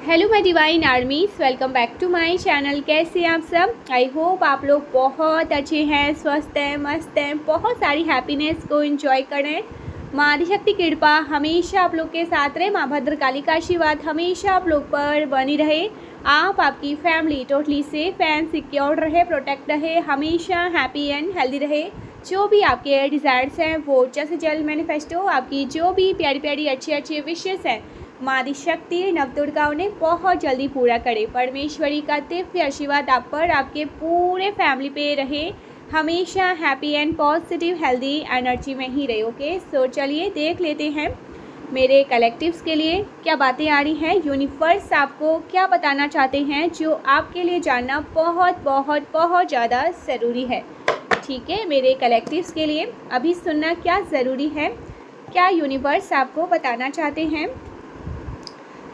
Hello my divine armies, welcome back to my channel. कैसे हैं आप सब? आई होप आप लोग बहुत अच्छे हैं, स्वस्थ हैं, मस्त हैं, बहुत सारी हैप्पीनेस को एंजॉय करें। माँ आदिशक्ति की कृपा हमेशा आप लोग के साथ रहे। माँ भद्रकाली का आशीर्वाद हमेशा आप लोग पर बनी रहे। आप आपकी family totally safe and secure रहे, प्रोटेक्ट रहे, हमेशा हैप्पी एंड हेल्दी रहे। जो भी आपके डिज़ायर्स हैं वो जल्द से जल्द मैनिफेस्ट हो। आपकी जो भी प्यारी प्यारी अच्छी अच्छी विशेस हैं माँ आदिशक्ति नवदुर्गा उन्हें बहुत जल्दी पूरा करे। परमेश्वरी का दिव्य आशीर्वाद आप पर, आपके पूरे फैमिली पे रहे, हमेशा happy and positive healthy energy में ही रहे। ओके, सो चलिए देख लेते हैं मेरे कलेक्टिव्स के लिए क्या बातें आ रही हैं। यूनिवर्स आपको क्या बताना चाहते हैं जो आपके लिए जानना बहुत बहुत बहुत ज़्यादा ज़रूरी है। ठीक है, मेरे कलेक्टिव्स के लिए अभी सुनना क्या ज़रूरी है, क्या यूनिवर्स आपको बताना चाहते हैं।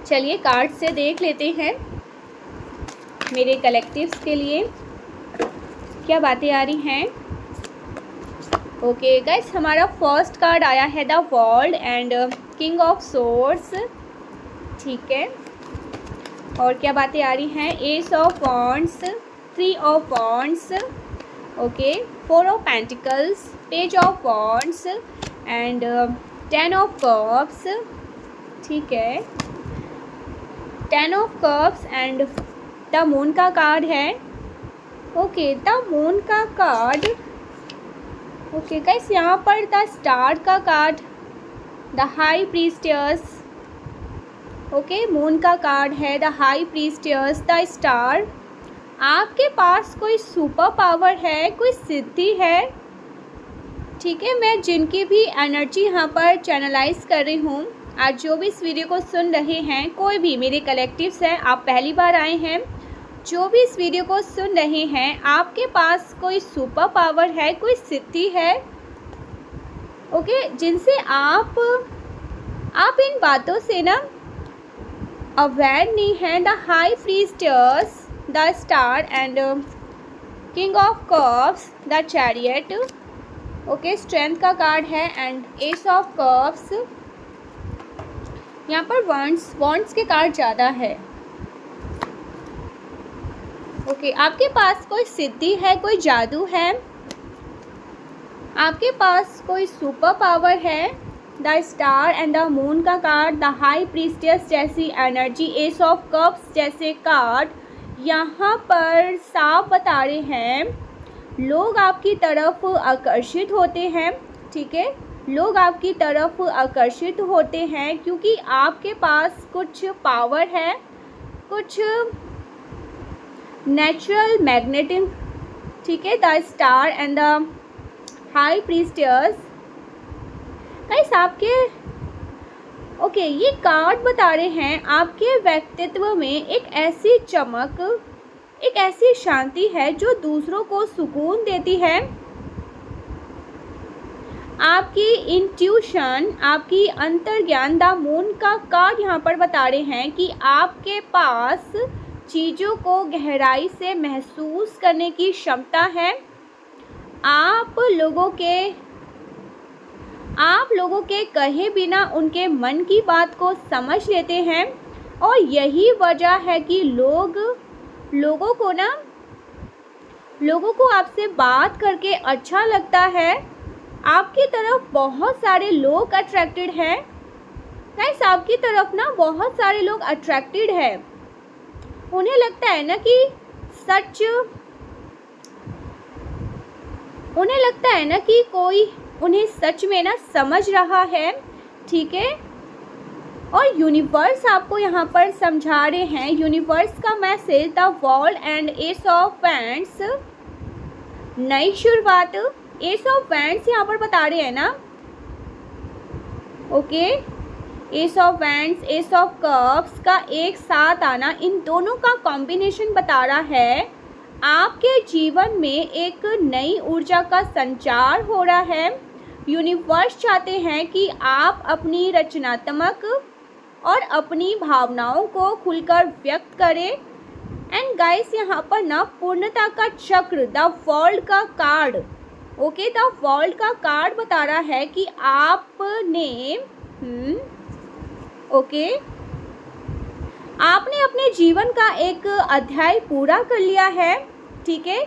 चलिए कार्ड से देख लेते हैं मेरे कलेक्टिव्स के लिए क्या बातें आ रही हैं। ओके गाइस, हमारा फर्स्ट कार्ड आया है the world and king of swords. ठीक है, और क्या बातें आ रही हैं। S of wands, 3 of wands, okay, 4 of pentacles, page of wands and 10 of cups. ठीक है, 10 of cups and the moon का कार्ड है। ओके, द मून का कार्ड। ओके गाइस, यहाँ पर द स्टार का card, the high प्रीस्टियस। Okay, moon का card है, the high priestess, the star. आपके पास कोई सुपर पावर है, कोई सिद्धि है। ठीक है, मैं जिनकी भी एनर्जी यहाँ पर चैनलाइज कर रही हूँ, आज जो भी इस वीडियो को सुन रहे हैं, कोई भी मेरे कलेक्टिव्स हैं, आप पहली बार आए हैं, जो भी इस वीडियो को सुन रहे हैं, आपके पास कोई सुपर पावर है, कोई सिद्धि है। ओके, जिनसे आप इन बातों से ना अवेयर नहीं हैं। The high priestess, the star and king of cups, the chariot. Okay, strength का कार्ड है एंड एस ऑफ कप्स। यहाँ पर वॉन्ड्स के कार्ड ज़्यादा है। ओके, आपके पास कोई सिद्धि है, कोई जादू है, आपके पास कोई सुपर पावर है। The star and the moon का कार्ड, द हाई प्रीस्टियस जैसी एनर्जी, एस ऑफ कप्स जैसे कार्ड यहाँ पर साफ बता रहे हैं। लोग आपकी तरफ आकर्षित होते हैं। ठीक है, लोग आपकी तरफ आकर्षित होते हैं क्योंकि आपके पास कुछ पावर है, कुछ नेचुरल मैग्नेटिज्म। ठीक है, the star and the high priestess. Guys, आपके ओके, ये कार्ड बता रहे हैं आपके व्यक्तित्व में एक ऐसी चमक, एक ऐसी शांति है जो दूसरों को सुकून देती है। आपकी इंट्यूशन, आपकी अंतर्ज्ञान, द मून का कार्ड यहाँ पर बता रहे हैं कि आपके पास चीज़ों को गहराई से महसूस करने की क्षमता है। आप लोगों के कहे बिना उनके मन की बात को समझ लेते हैं और यही वजह है कि लोगों को आपसे बात करके अच्छा लगता है। आपकी तरफ बहुत सारे लोग अट्रैक्टेड हैं। गाइस, आपकी तरफ ना बहुत सारे लोग अट्रैक्टेड हैं। उन्हें लगता है ना कि कोई उन्हें सच में ना समझ रहा है। ठीक है, और यूनिवर्स आपको यहाँ पर समझा रहे हैं। यूनिवर्स का message, the world and ace of wands, नई शुरुआत। एस ऑफ वैंड्स यहाँ पर बता रहे हैं ना। Okay, S of wands, S of cups का एक साथ आना, इन दोनों का कॉम्बिनेशन बता रहा है आपके जीवन में एक नई ऊर्जा का संचार हो रहा है। यूनिवर्स चाहते हैं कि आप अपनी रचनात्मक और अपनी भावनाओं को खुलकर व्यक्त करें। एंड गाइस, यहाँ पर ना पूर्णता का चक्र, द वर्ल्ड का कार्ड। ओके, द वर्ल्ड का कार्ड बता रहा है कि आपने अपने जीवन का एक अध्याय पूरा कर लिया है, ठीक है।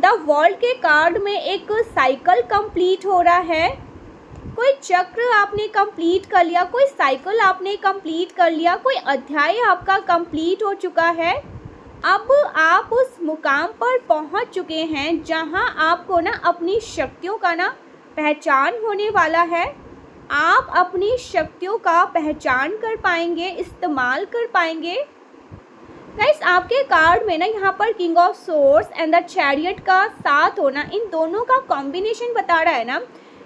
द वर्ल्ड के कार्ड में एक साइकिल कंप्लीट हो रहा है, कोई चक्र आपने कंप्लीट कर लिया, कोई साइकिल आपने कंप्लीट कर लिया, कोई अध्याय आपका कंप्लीट हो चुका है। अब आप उस मुकाम पर पहुंच चुके हैं जहां आपको ना अपनी शक्तियों का ना पहचान होने वाला है। आप अपनी शक्तियों का पहचान कर पाएंगे, इस्तेमाल कर पाएंगे। गाइस, आपके कार्ड में ना यहाँ पर king of swords and the chariot का साथ होना, इन दोनों का कॉम्बिनेशन बता रहा है ना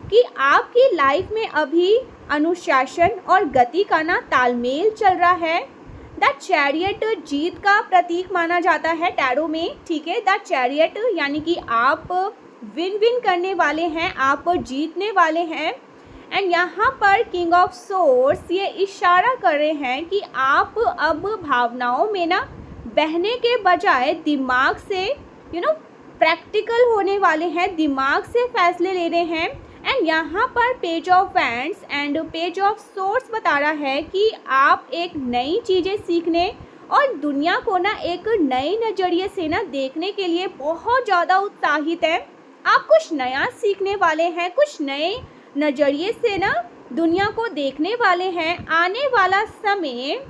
कि आपकी लाइफ में अभी अनुशासन और गति का ना तालमेल चल रहा है। द चैरियट जीत का प्रतीक माना जाता है टैरो में, ठीक है। द चैरियट यानी कि आप विन विन करने वाले हैं, आप जीतने वाले हैं। एंड यहाँ पर किंग ऑफ सोर्ड्स ये इशारा कर रहे हैं कि आप अब भावनाओं में ना बहने के बजाय दिमाग से प्रैक्टिकल होने वाले हैं, दिमाग से फैसले ले रहे हैं। एंड यहाँ पर page of wands and page of swords बता रहा है कि आप एक नई चीज़ें सीखने और दुनिया को ना एक नए नज़रिए से ना देखने के लिए बहुत ज़्यादा उत्साहित हैं। आप कुछ नया सीखने वाले हैं, कुछ नए नज़रिए से ना दुनिया को देखने वाले हैं। आने वाला समय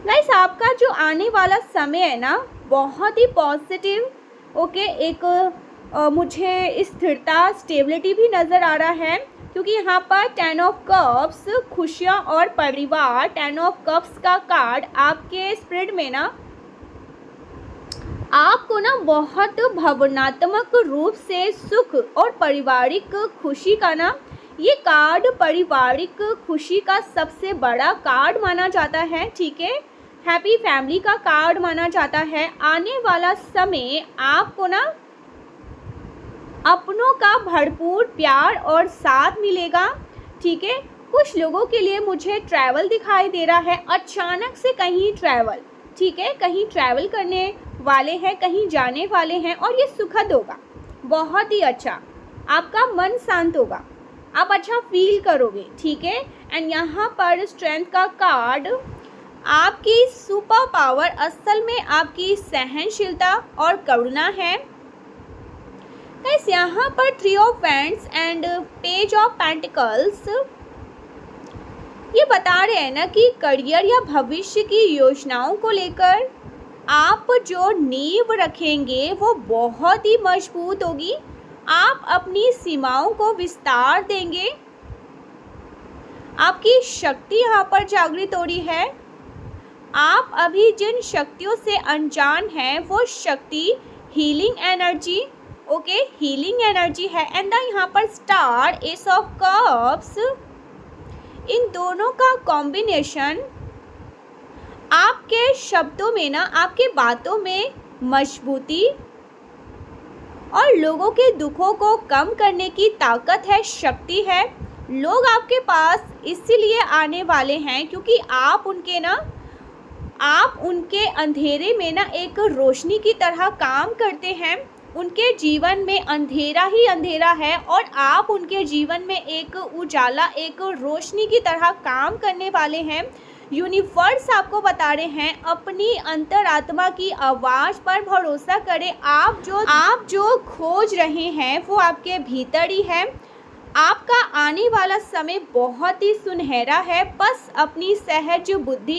गाइस, आपका जो आने वाला समय है ना बहुत ही पॉजिटिव, ओके। एक मुझे स्थिरता, स्टेबिलिटी भी नज़र आ रहा है, क्योंकि यहाँ पर 10 ऑफ कप्स, खुशियाँ और परिवार, 10 ऑफ कप्स का कार्ड आपके स्पिरिट में ना आपको ना बहुत भावनात्मक रूप से सुख और पारिवारिक खुशी का ना, ये कार्ड पारिवारिक खुशी का सबसे बड़ा कार्ड माना जाता है, ठीक है। हैप्पी फैमिली का कार्ड माना जाता है। आने वाला समय आपको ना अपनों का भरपूर प्यार और साथ मिलेगा, ठीक है। कुछ लोगों के लिए मुझे ट्रैवल दिखाई दे रहा है, अचानक से कहीं ट्रैवल, ठीक है। कहीं ट्रैवल करने वाले हैं, कहीं जाने वाले हैं और ये सुखद होगा, बहुत ही अच्छा। आपका मन शांत होगा, आप अच्छा फील करोगे, ठीक है। एंड यहाँ पर स्ट्रेंथ का कार्ड, आपकी सुपर पावर असल में आपकी सहनशीलता और करुणा है। गाइस, यहाँ पर 3 of wands and page of pentacles ये बता रहे हैं ना कि करियर या भविष्य की योजनाओं को लेकर आप जो नींव रखेंगे वो बहुत ही मजबूत होगी। आप अपनी सीमाओं को विस्तार देंगे, आपकी शक्ति यहाँ पर जागृत हो रही है। आप अभी जिन शक्तियों से अनजान हैं वो शक्ति healing energy, okay, healing energy है। एंड यहाँ पर स्टार, एस ऑफ कप्स, इन दोनों का कॉम्बिनेशन आपके शब्दों में ना, आपके बातों में मजबूती और लोगों के दुखों को कम करने की ताकत है, शक्ति है। लोग आपके पास इसीलिए आने वाले हैं क्योंकि आप उनके अंधेरे में ना एक रोशनी की तरह काम करते हैं। उनके जीवन में अंधेरा ही अंधेरा है और आप उनके जीवन में एक उजाला, एक रोशनी की तरह काम करने वाले हैं। यूनिवर्स आपको बता रहे हैं अपनी अंतरात्मा की आवाज़ पर भरोसा करें। आप जो खोज रहे हैं वो आपके भीतर ही है। आपका आने वाला समय बहुत ही सुनहरा है। बस अपनी सहज बुद्धि,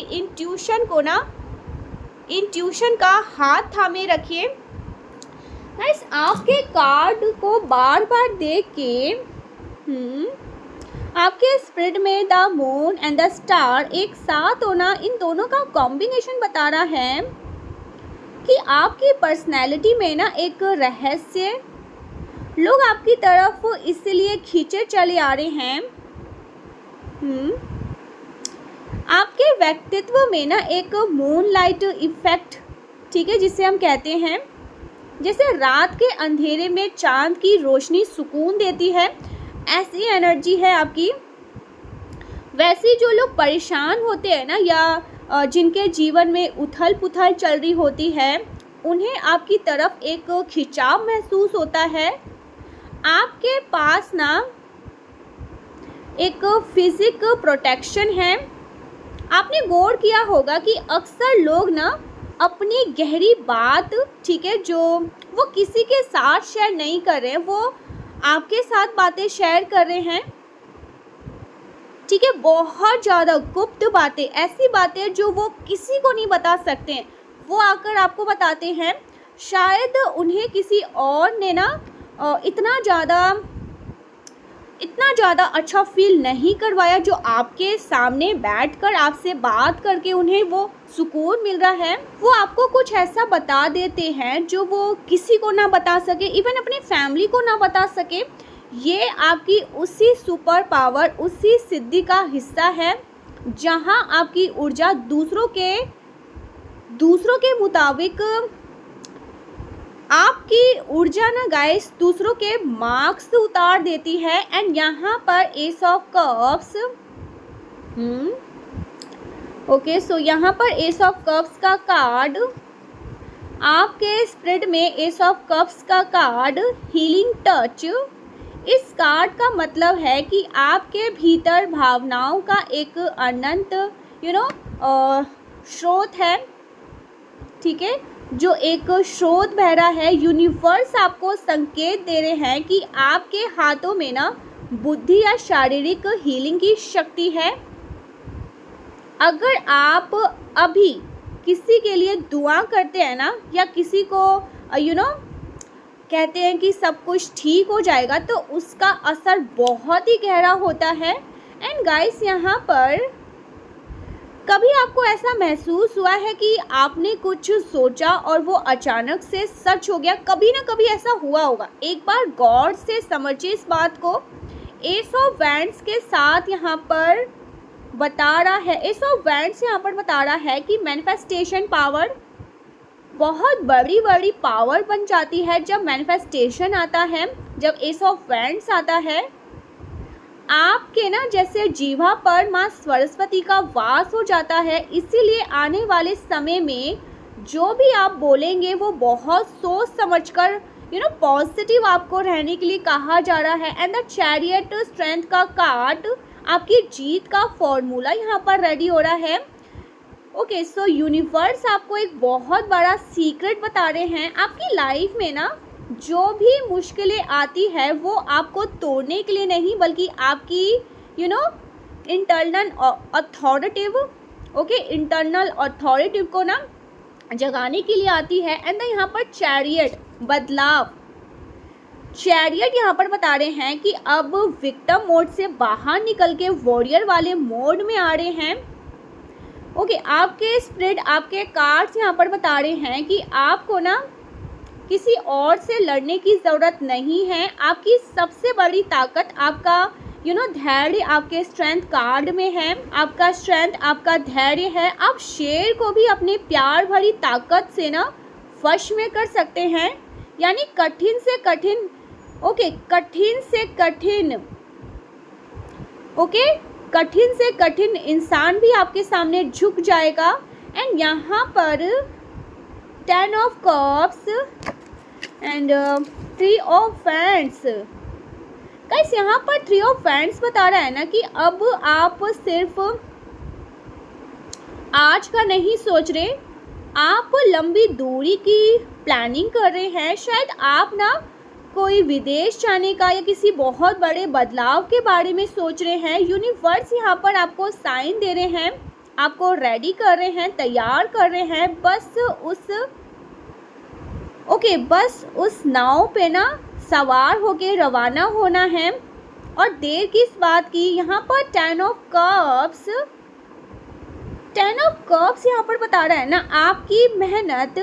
इंट्यूशन का हाथ थामे रखिए। गाइस, आपके कार्ड को बार बार देख के आपके स्पिरिट में the moon and the star एक साथ होना, इन दोनों का कॉम्बिनेशन बता रहा है कि आपकी पर्सनैलिटी में ना एक रहस्य, लोग आपकी तरफ इसलिए खींचे चले आ रहे हैं। आपके व्यक्तित्व में ना एक मूनलाइट इफेक्ट, ठीक है, जिसे हम कहते हैं, जैसे रात के अंधेरे में चांद की रोशनी सुकून देती है, ऐसी एनर्जी है आपकी। वैसे जो लोग परेशान होते हैं ना, या जिनके जीवन में उथल पुथल चल रही होती है, उन्हें आपकी तरफ एक खिंचाव महसूस होता है। आपके पास ना एक फिजिक प्रोटेक्शन है, आपने गौर किया होगा कि अक्सर लोग ना अपनी गहरी बात, ठीक है, जो वो किसी के साथ शेयर नहीं कर रहे हैं, वो आपके साथ बातें शेयर कर रहे हैं, ठीक है। बहुत ज़्यादा गुप्त बातें, ऐसी बातें जो वो किसी को नहीं बता सकते हैं, वो आकर आपको बताते हैं। शायद उन्हें किसी और ने ना इतना ज़्यादा अच्छा फील नहीं करवाया जो आपके सामने बैठकर आपसे बात करके उन्हें वो सुकून मिल रहा है। वो आपको कुछ ऐसा बता देते हैं जो वो किसी को ना बता सके, इवन अपनी फैमिली को ना बता सके। ये आपकी उसी सुपर पावर, उसी सिद्धि का हिस्सा है जहां आपकी ऊर्जा दूसरों के मुताबिक, आपकी ऊर्जा ना गाइस दूसरों के मार्क्स उतार देती है। एंड यहाँ पर एस ऑफ कप्स, ओके, सो यहाँ पर एस ऑफ कप्स का कार्ड, आपके स्प्रेड में एस ऑफ कप्स का कार्ड हीलिंग टच। इस कार्ड का मतलब है कि आपके भीतर भावनाओं का एक अनंत स्रोत है, ठीक है, जो एक स्रोत बह रहा है। यूनिवर्स आपको संकेत दे रहे हैं कि आपके हाथों में ना बुद्धि या शारीरिक हीलिंग की शक्ति है। अगर आप अभी किसी के लिए दुआ करते हैं ना, या किसी को कहते हैं कि सब कुछ ठीक हो जाएगा, तो उसका असर बहुत ही गहरा होता है। एंड गाइस, यहाँ पर कभी आपको ऐसा महसूस हुआ है कि आपने कुछ सोचा और वो अचानक से सच हो गया? कभी ना कभी ऐसा हुआ होगा। एक बार गौर से समझिए इस बात को। एस ऑफ वैंड्स के साथ यहाँ पर बता रहा है, एस ऑफ वैंड्स यहाँ पर बता रहा है कि मैनिफेस्टेशन पावर बहुत बड़ी बड़ी पावर बन जाती है जब मैनिफेस्टेशन आता है, जब एस ऑफ वैंड्स आता है। आपके ना जैसे जीवा पर माँ सरस्वती का वास हो जाता है। इसीलिए आने वाले समय में जो भी आप बोलेंगे वो बहुत सोच समझकर पॉजिटिव आपको रहने के लिए कहा जा रहा है। एंड द चैरियट स्ट्रेंथ का कार्ड, आपकी जीत का फॉर्मूला यहाँ पर रेडी हो रहा है। ओके, सो यूनिवर्स आपको एक बहुत बड़ा सीक्रेट बता रहे हैं। आपकी लाइफ में ना जो भी मुश्किलें आती है वो आपको तोड़ने के लिए नहीं, बल्कि आपकी इंटरनल अथॉरिटी को ना जगाने के लिए आती है। एंड यहाँ पर चैरियट बदलाव, चैरियट यहाँ पर बता रहे हैं कि अब विक्टिम मोड से बाहर निकल के वॉरियर वाले मोड में आ रहे हैं। ओके, आपके स्प्रेड, आपके कार्ड्स यहाँ पर बता रहे हैं कि आपको ना किसी और से लड़ने की ज़रूरत नहीं है। आपकी सबसे बड़ी ताकत आपका धैर्य, आपके स्ट्रेंथ कार्ड में है। आपका स्ट्रेंथ, आपका धैर्य है। आप शेर को भी अपने प्यार भरी ताकत से ना वश में कर सकते हैं। यानी कठिन से कठिन, कठिन से कठिन इंसान भी आपके सामने झुक जाएगा। एंड यहाँ पर 10 of cups and 3 of wands. Guys, यहाँ पर 3 ऑफ वैंड्स बता रहा है ना कि अब आप सिर्फ आज का नहीं सोच रहे, आप लंबी दूरी की प्लानिंग कर रहे हैं। शायद आप ना कोई विदेश जाने का या किसी बहुत बड़े बदलाव के बारे में सोच रहे हैं। यूनिवर्स यहाँ पर आपको साइन दे रहे हैं, आपको रेडी कर रहे हैं, तैयार कर रहे हैं। बस उस नाव पे ना सवार होके रवाना होना है। और देर किस बात की। यहाँ पर 10 ऑफ कप्स यहाँ पर बता रहा है ना, आपकी मेहनत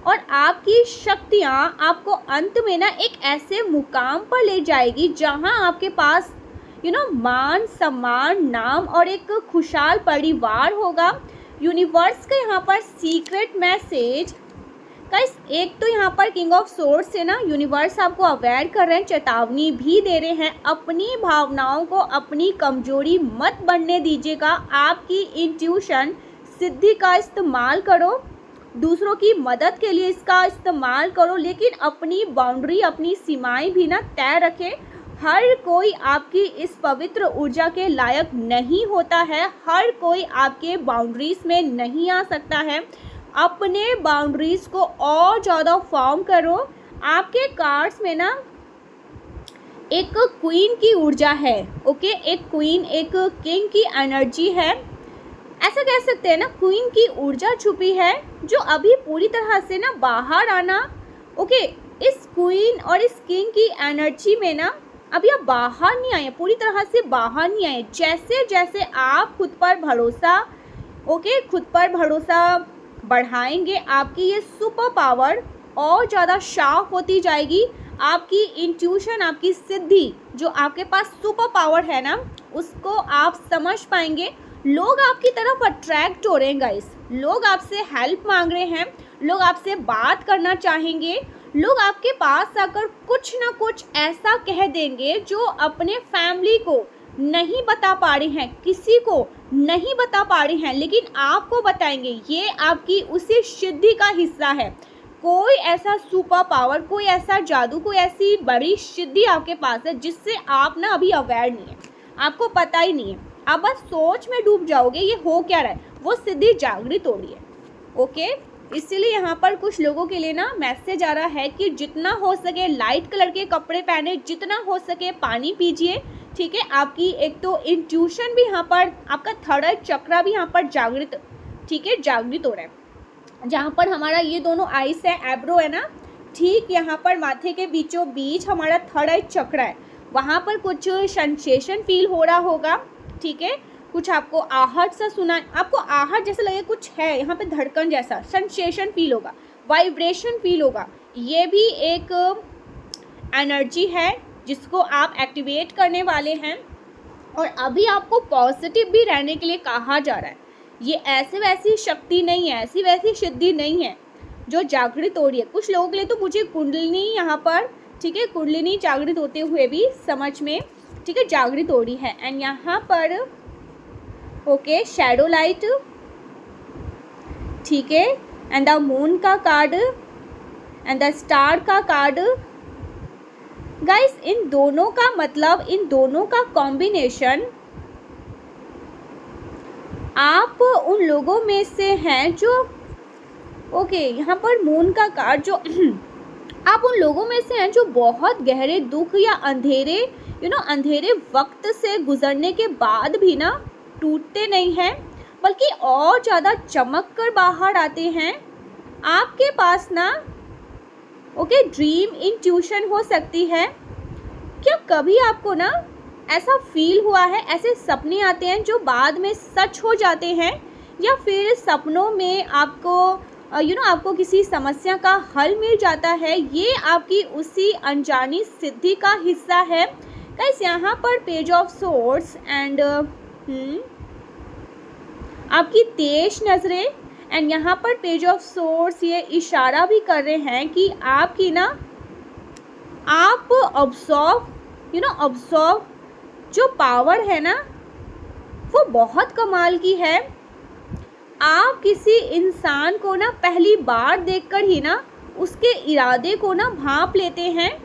और आपकी शक्तियाँ आपको अंत में ना एक ऐसे मुकाम पर ले जाएगी जहाँ आपके पास मान सम्मान, नाम और एक खुशहाल परिवार होगा। यूनिवर्स का यहाँ पर सीक्रेट मैसेज गाइस, एक तो यहाँ पर किंग ऑफ सोर्ड्स से ना यूनिवर्स आपको अवेयर कर रहे हैं, चेतावनी भी दे रहे हैं। अपनी भावनाओं को अपनी कमजोरी मत बनने दीजिएगा। आपकी इंट्यूशन सिद्धि का इस्तेमाल करो, दूसरों की मदद के लिए इसका इस्तेमाल करो, लेकिन अपनी बाउंड्री, अपनी सीमाएं भी ना तय रखें। हर कोई आपकी इस पवित्र ऊर्जा के लायक नहीं होता है, हर कोई आपके बाउंड्रीज में नहीं आ सकता है। अपने बाउंड्रीज को और ज़्यादा फॉर्म करो। आपके कार्ड्स में ना एक क्वीन की ऊर्जा है, ओके, एक क्वीन, एक किंग की एनर्जी है, ऐसा कह सकते हैं ना, क्वीन की ऊर्जा छुपी है जो अभी पूरी तरह से ना बाहर आना, ओके, इस क्वीन और इस किंग की एनर्जी में ना अभी आप बाहर नहीं आए, पूरी तरह से बाहर नहीं आए। जैसे जैसे आप खुद पर भरोसा, ओके, खुद पर भरोसा बढ़ाएंगे, आपकी ये सुपर पावर और ज़्यादा शार्प होती जाएगी। आपकी इंट्यूशन, आपकी सिद्धि, जो आपके पास सुपर पावर है ना, उसको आप समझ पाएंगे। लोग आपकी तरफ अट्रैक्ट हो रहे हैं गाइस, लोग आपसे हेल्प मांग रहे हैं, लोग आपसे बात करना चाहेंगे, लोग आपके पास आकर कुछ ना कुछ ऐसा कह देंगे जो अपने फैमिली को नहीं बता पा रहे हैं, किसी को नहीं बता पा रहे हैं, लेकिन आपको बताएंगे। ये आपकी उसी सिद्धि का हिस्सा है। कोई ऐसा सुपर पावर, कोई ऐसा जादू, कोई ऐसी बड़ी सिद्धि आपके पास है जिससे आप ना अभी अवेयर नहीं है, आपको पता ही नहीं है, आप बस सोच में डूब जाओगे ये हो क्या रहा है। वो सिद्धि जागृत हो रही है, ओके। इसीलिए यहाँ पर कुछ लोगों के लिए ना मैसेज आ रहा है कि जितना हो सके लाइट कलर के कपड़े पहने, जितना हो सके पानी पीजिए, ठीक है। आपकी एक तो इंट्यूशन भी यहाँ पर, आपका थर्ड आई चक्रा भी यहाँ पर जागृत, ठीक है, जागृत हो रहा है। जहाँ पर हमारा ये दोनों आइस है, एब्रो है ना, ठीक यहाँ पर माथे के बीचों बीच हमारा थर्ड आई चक्र है, वहाँ पर कुछ सेंसेशन फील हो रहा होगा, ठीक है। कुछ आपको आहट सा सुना, आपको आहट जैसा लगे, कुछ है यहाँ पे धड़कन जैसा, सेंसेशन फील होगा, वाइब्रेशन फील होगा। ये भी एक एनर्जी है जिसको आप एक्टिवेट करने वाले हैं। और अभी आपको पॉजिटिव भी रहने के लिए कहा जा रहा है। ये ऐसे वैसी शक्ति नहीं है, ऐसी वैसी सिद्धि नहीं है जो जागृत हो रही है। कुछ लोगों के लिए तो मुझे कुंडलिनी यहाँ पर, ठीक है, कुंडलिनी जागृत होते हुए भी समझ में, ठीक है, जागृत हो रही है। एंड यहाँ पर ओके शैडो लाइट, ठीक है, एंड द मून का कार्ड एंड द स्टार का कार्ड। गाइस इन दोनों का मतलब, इन दोनों का कॉम्बिनेशन आप उन लोगों में से हैं जो, ओके, यहाँ पर मून का कार्ड, जो आप उन लोगों में से हैं जो बहुत गहरे दुख या अंधेरे, अंधेरे वक्त से गुजरने के बाद भी ना टूटते नहीं हैं, बल्कि और ज़्यादा चमक कर बाहर आते हैं। आपके पास ना, ओके, ड्रीम इंट्यूशन हो सकती है। क्या कभी आपको ना ऐसा फील हुआ है, ऐसे सपने आते हैं जो बाद में सच हो जाते हैं, या फिर सपनों में आपको आपको किसी समस्या का हल मिल जाता है? ये आपकी उसी अनजानी सिद्धि का हिस्सा है। गाइस यहाँ पर पेज ऑफ सोर्ड्स एंड आपकी तेज नज़रें, एंड यहाँ पर पेज ऑफ सोर्ड्स ये इशारा भी कर रहे हैं कि आपकी ना, आप ऑब्जर्व जो पावर है ना वो बहुत कमाल की है। आप किसी इंसान को ना पहली बार देखकर ही ना उसके इरादे को ना भांप लेते हैं।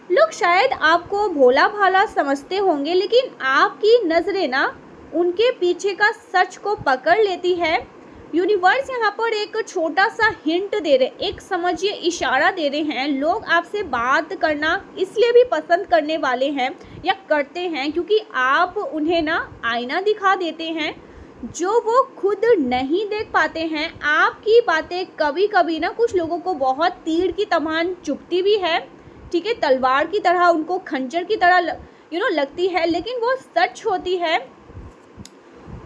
लोग शायद आपको भोला भाला समझते होंगे, लेकिन आपकी नज़रें ना उनके पीछे का सच को पकड़ लेती है। यूनिवर्स यहाँ पर एक छोटा सा हिंट दे रहे, एक समझिए इशारा दे रहे हैं। लोग आपसे बात करना इसलिए भी पसंद करने वाले हैं या करते हैं क्योंकि आप उन्हें ना आईना दिखा देते हैं जो वो खुद नहीं देख पाते हैं। आपकी बातें कभी कभी ना कुछ लोगों को बहुत तीर की तमान चुभती भी है, ठीक है, तलवार की तरह, उनको खंजर की तरह लगती है, लेकिन वो सच होती है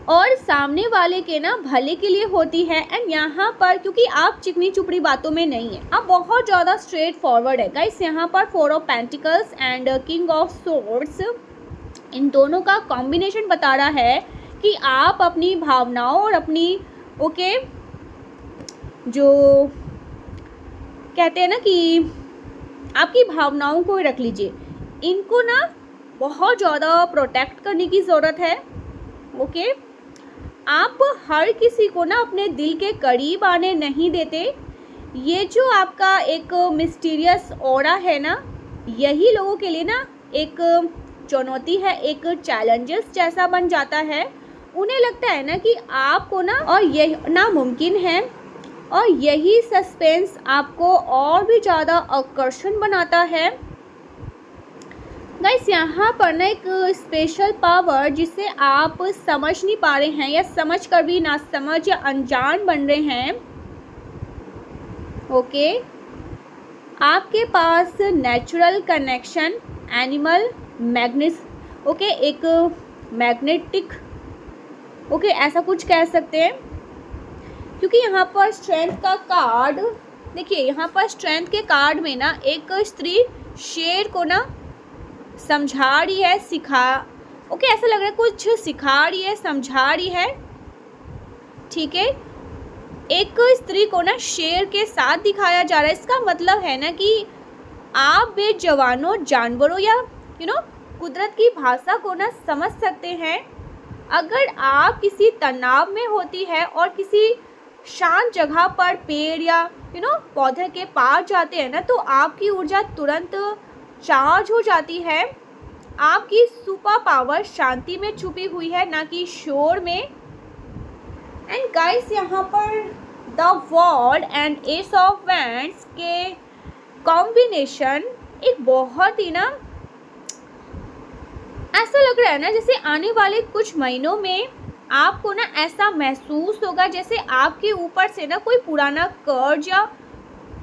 और सामने वाले के ना भले के लिए होती है। एंड यहाँ पर क्योंकि आप चिकनी चुपड़ी बातों में नहीं है, आप बहुत ज़्यादा स्ट्रेट फॉरवर्ड है। गाइस यहाँ पर 4 of pentacles and king of swords, इन दोनों का कॉम्बिनेशन बता रहा है कि आप अपनी भावनाओं और अपनी जो कहते हैं ना कि आपकी भावनाओं को रख लीजिए, इनको ना बहुत ज़्यादा प्रोटेक्ट करने की ज़रूरत है। ओके, आप हर किसी को ना अपने दिल के करीब आने नहीं देते। ये जो आपका एक मिस्टीरियस ऑरा है ना, यही लोगों के लिए ना एक चुनौती है, एक चैलेंजेस जैसा बन जाता है। उन्हें लगता है ना कि आपको ना और यही नामुमकिन है, और यही सस्पेंस आपको और भी ज़्यादा आकर्षण बनाता है। गाइस यहाँ पर ना एक स्पेशल पावर जिसे आप समझ नहीं पा रहे हैं, या समझ कर भी ना समझ या अनजान बन रहे हैं। ओके, आपके पास natural connection, animal, magnet, okay, एक मैग्नेटिक, ओके, ऐसा कुछ कह सकते हैं। क्योंकि यहाँ पर स्ट्रेंथ का कार्ड देखिए, यहाँ पर स्ट्रेंथ के कार्ड में ना एक स्त्री शेर को ना समझा रही है, ओके, ऐसा लग रहा है कुछ सिखा रही है, समझा रही है, ठीक है। एक स्त्री को ना शेर के साथ दिखाया जा रहा है। इसका मतलब है ना कि आप बेजवानों जानवरों या कुदरत की भाषा को ना समझ सकते हैं। अगर आप किसी तनाव में होती है और किसी शांत जगह पर पेड़ या पौधे के पास जाते हैं ना, तो आपकी ऊर्जा तुरंत चार्ज हो जाती है। आपकी सुपर पावर शांति में छुपी हुई है, ना कि शोर में। एंड गाइस यहाँ पर the world and ace of wands के कॉम्बिनेशन एक बहुत ही ना ऐसा लग रहा है ना जैसे आने वाले कुछ महीनों में आपको ना ऐसा महसूस होगा जैसे आपके ऊपर से ना कोई पुराना कर्ज या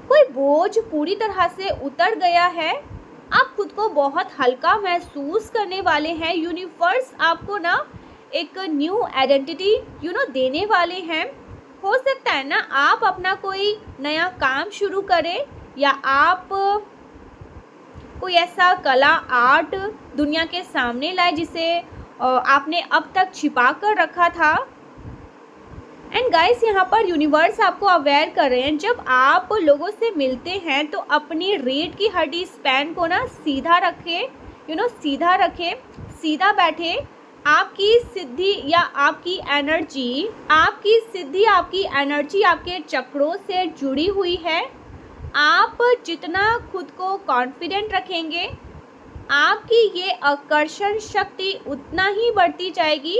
कोई बोझ पूरी तरह से उतर गया है। आप खुद को बहुत हल्का महसूस करने वाले हैं। यूनिवर्स आपको ना एक न्यू आइडेंटिटी देने वाले हैं। हो सकता है ना आप अपना कोई नया काम शुरू करें, या आप कोई ऐसा कला आर्ट दुनिया के सामने लाए जिसे आपने अब तक छिपा कर रखा था। एंड गाइस यहाँ पर यूनिवर्स आपको अवेयर कर रहे हैं, जब आप लोगों से मिलते हैं तो अपनी रीढ़ की हड्डी स्पैन को ना सीधा रखें, सीधा रखें, सीधा बैठे। आपकी सिद्धि या आपकी एनर्जी आपके चक्रों से जुड़ी हुई है। आप जितना खुद को कॉन्फिडेंट रखेंगे, आपकी ये आकर्षण शक्ति उतना ही बढ़ती जाएगी।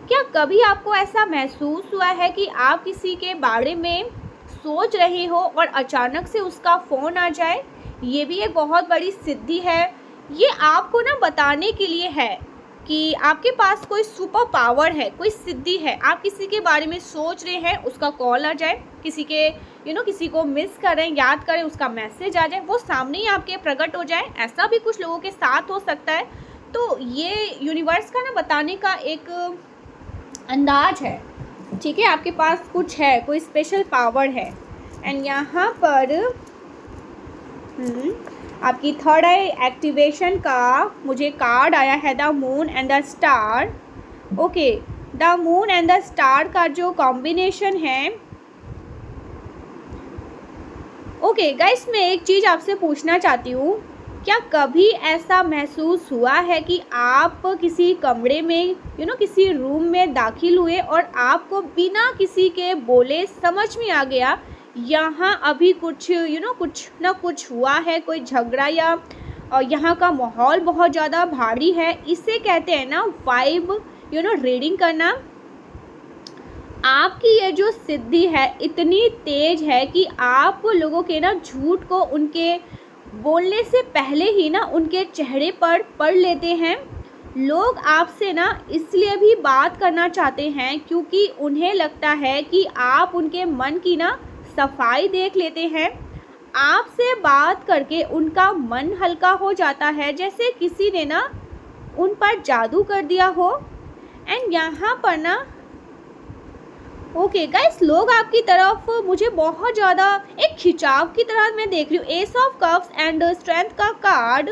क्या कभी आपको ऐसा महसूस हुआ है कि आप किसी के बारे में सोच रहे हो और अचानक से उसका फ़ोन आ जाए? ये भी एक बहुत बड़ी सिद्धि है। ये आपको ना बताने के लिए है कि आपके पास कोई सुपर पावर है, कोई सिद्धि है। आप किसी के बारे में सोच रहे हैं, उसका कॉल आ जाए, किसी के किसी को मिस करें, याद करें, उसका मैसेज आ जाए, वो सामने ही आपके प्रकट हो जाए। ऐसा भी कुछ लोगों के साथ हो सकता है। तो ये यूनिवर्स का ना बताने का एक अंदाज है, ठीक है। आपके पास कुछ है, कोई स्पेशल पावर है। एंड यहाँ पर आपकी थर्ड आई एक्टिवेशन का मुझे कार्ड आया है, the moon and the star. Okay, the moon and the star का जो कॉम्बिनेशन है। ओके गाइस, मैं एक चीज़ आपसे पूछना चाहती हूँ, क्या कभी ऐसा महसूस हुआ है कि आप किसी कमरे में किसी रूम में दाखिल हुए और आपको बिना किसी के बोले समझ में आ गया यहाँ अभी कुछ कुछ ना कुछ हुआ है, कोई झगड़ा, या यहाँ का माहौल बहुत ज़्यादा भारी है। इसे कहते हैं ना वाइब रीडिंग करना। आपकी ये जो सिद्धि है इतनी तेज है कि आप लोगों के ना झूठ को उनके बोलने से पहले ही ना उनके चेहरे पर पढ़ लेते हैं। लोग आपसे ना इसलिए भी बात करना चाहते हैं क्योंकि उन्हें लगता है कि आप उनके मन की ना सफाई देख लेते हैं। आपसे बात करके उनका मन हल्का हो जाता है, जैसे किसी ने ना उन पर जादू कर दिया हो। एंड यहाँ पर ना ओके गाइस, लोग आपकी तरफ मुझे बहुत ज़्यादा एक खिंचाव की तरह मैं देख रही हूँ। S of cups and strength का कार्ड,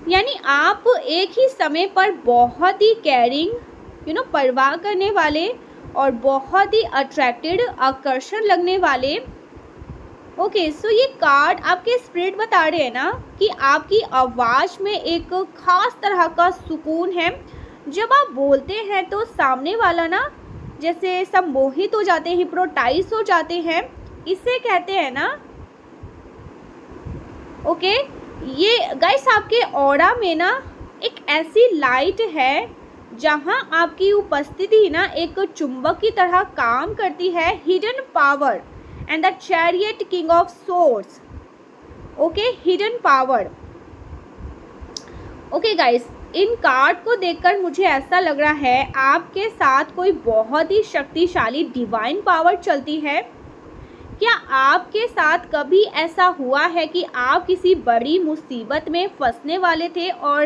यानी आप एक ही समय पर बहुत ही केयरिंग परवाह करने वाले और बहुत ही अट्रैक्टेड आकर्षण लगने वाले। ओके, सो ये कार्ड आपके स्पिरिट बता रहे हैं ना कि आपकी आवाज़ में एक ख़ास तरह का सुकून है। जब आप बोलते हैं तो सामने वाला ना जैसे सम्मोहित हो जाते हैं, हिप्नोटाइज हो जाते हैं। इसे कहते हैं ना, ओके। ये गाइस आपके ऑरा में ना एक ऐसी लाइट है जहां आपकी उपस्थिति ना एक चुंबक की तरह काम करती है। Hidden power and the chariot king of swords, okay, hidden power. Okay guys, in card को देखकर मुझे ऐसा लग रहा है आपके साथ कोई बहुत ही शक्तिशाली डिवाइन पावर चलती है। क्या आपके साथ कभी ऐसा हुआ है कि आप किसी बड़ी मुसीबत में फंसने वाले थे और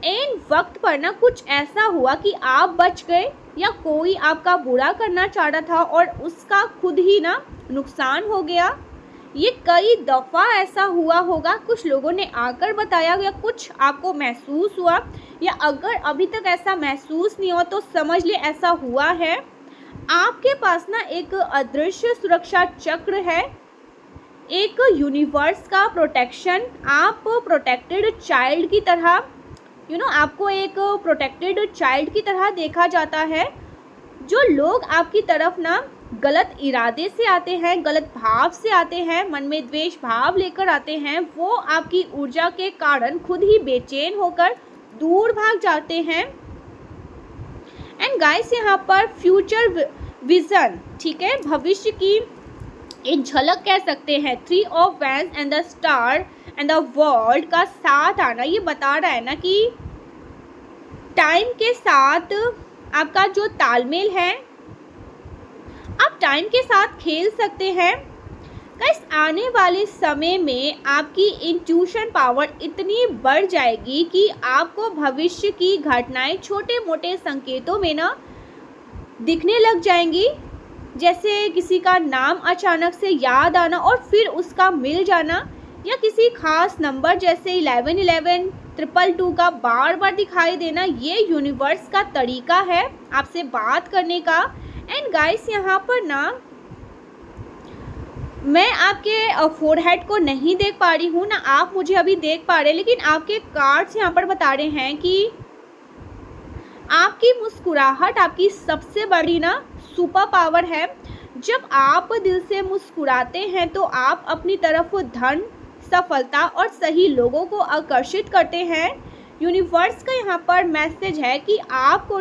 इन वक्त पर ना कुछ ऐसा हुआ कि आप बच गए, या कोई आपका बुरा करना चाह रहा था और उसका खुद ही ना नुकसान हो गया? ये कई दफ़ा ऐसा हुआ होगा, कुछ लोगों ने आकर बताया या कुछ आपको महसूस हुआ, या अगर अभी तक ऐसा महसूस नहीं हो तो समझ ले ऐसा हुआ है। आपके पास ना एक अदृश्य सुरक्षा चक्र है, एक यूनिवर्स का प्रोटेक्शन। आप प्रोटेक्टेड चाइल्ड की तरह आपको एक प्रोटेक्टेड चाइल्ड की तरह देखा जाता है। जो लोग आपकी तरफ ना गलत इरादे से आते हैं, गलत भाव से आते हैं, मन में द्वेष भाव लेकर आते हैं, वो आपकी ऊर्जा के कारण खुद ही बेचैन होकर दूर भाग जाते हैं। एंड गाइस, यहाँ पर फ्यूचर विजन, ठीक है, भविष्य की एक झलक कह सकते हैं। 3 of wands and the star and the world का साथ आना ये बता रहा है ना कि टाइम के साथ आपका जो तालमेल है, आप टाइम के साथ खेल सकते हैं। गाइस, आने वाले समय में आपकी इंट्यूशन पावर इतनी बढ़ जाएगी कि आपको भविष्य की घटनाएं छोटे मोटे संकेतों में ना दिखने लग जाएंगी। जैसे किसी का नाम अचानक से याद आना और फिर उसका मिल जाना, या किसी खास नंबर जैसे 1111 222 का बार बार दिखाई देना। ये यूनिवर्स का तरीका है आपसे बात करने का। एंड गाइस, यहाँ पर ना मैं आपके फोरहेड को नहीं देख पा रही हूँ, ना आप मुझे अभी देख पा रहे, लेकिन आपके कार्ड्स यहाँ पर बता रहे हैं कि आपकी मुस्कुराहट आपकी सबसे बड़ी ना सुपर पावर है। जब आप दिल से मुस्कुराते हैं तो आप अपनी तरफ धन, सफलता और सही लोगों को आकर्षित करते हैं। यूनिवर्स का यहाँ पर मैसेज है कि आपको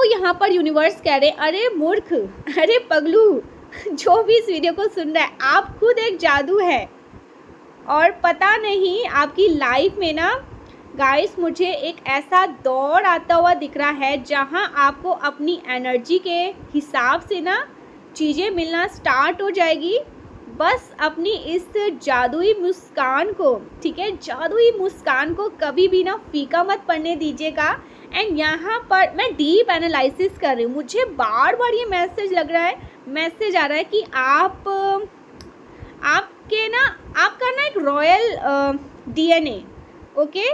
यहाँ पर यूनिवर्स कह रहे, अरे मूर्ख, अरे पगलू, जो भी इस वीडियो को सुन रहा है, आप खुद एक जादू है और पता नहीं आपकी लाइफ में ना गाइस मुझे एक ऐसा दौर आता हुआ दिख रहा है जहां आपको अपनी एनर्जी के हिसाब से ना चीज़ें मिलना स्टार्ट हो जाएगी। बस अपनी इस जादुई मुस्कान को, ठीक है, जादुई मुस्कान को कभी भी ना फीका मत पड़ने दीजिएगा। एंड यहाँ पर मैं डीप एनालिसिस कर रही हूँ, मुझे बार बार ये मैसेज लग रहा है, मैसेज आ रहा है कि आपका ना एक रॉयल DNA, ओके,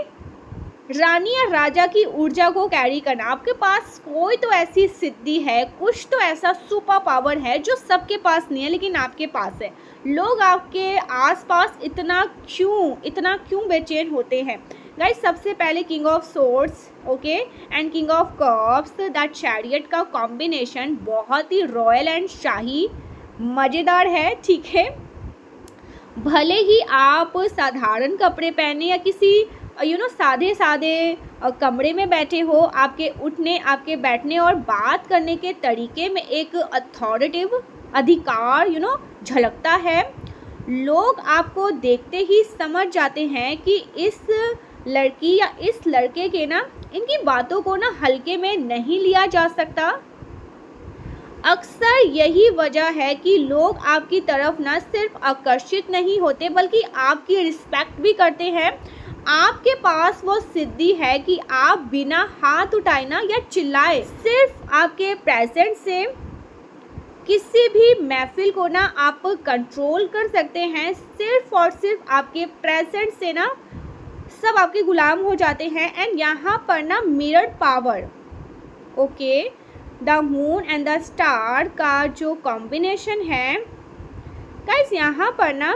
रानी या राजा की ऊर्जा को कैरी करना। आपके पास कोई तो ऐसी सिद्धि है, कुछ तो ऐसा सुपर पावर है जो सबके पास नहीं है लेकिन आपके पास है। लोग आपके आसपास इतना क्यों बेचैन होते हैं? गाइस, सबसे पहले king of swords, okay, and king of cups, that chariot का कॉम्बिनेशन बहुत ही रॉयल एंड शाही मज़ेदार है, ठीक है। भले ही आप साधारण कपड़े पहने या किसी सादे कमरे में बैठे हो, आपके उठने, आपके बैठने और बात करने के तरीके में एक अथॉरिटिव अधिकार झलकता है। लोग आपको देखते ही समझ जाते हैं कि इस लड़की या इस लड़के के ना इनकी बातों को ना हल्के में नहीं लिया जा सकता। अक्सर यही वजह है कि लोग आपकी तरफ ना सिर्फ आकर्षित नहीं होते बल्कि आपकी रिस्पेक्ट भी करते हैं। आपके पास वो सिद्धि है कि आप बिना हाथ उठाए ना या चिल्लाए, सिर्फ आपके प्रेजेंस से किसी भी महफिल को ना आप कंट्रोल कर सकते हैं। सिर्फ और सिर्फ आपके प्रेजेंस से ना सब आपके गुलाम हो जाते हैं। एंड यहाँ पर ना mirror power, okay, the moon and the star का जो कॉम्बिनेशन है गाइस, यहाँ पर ना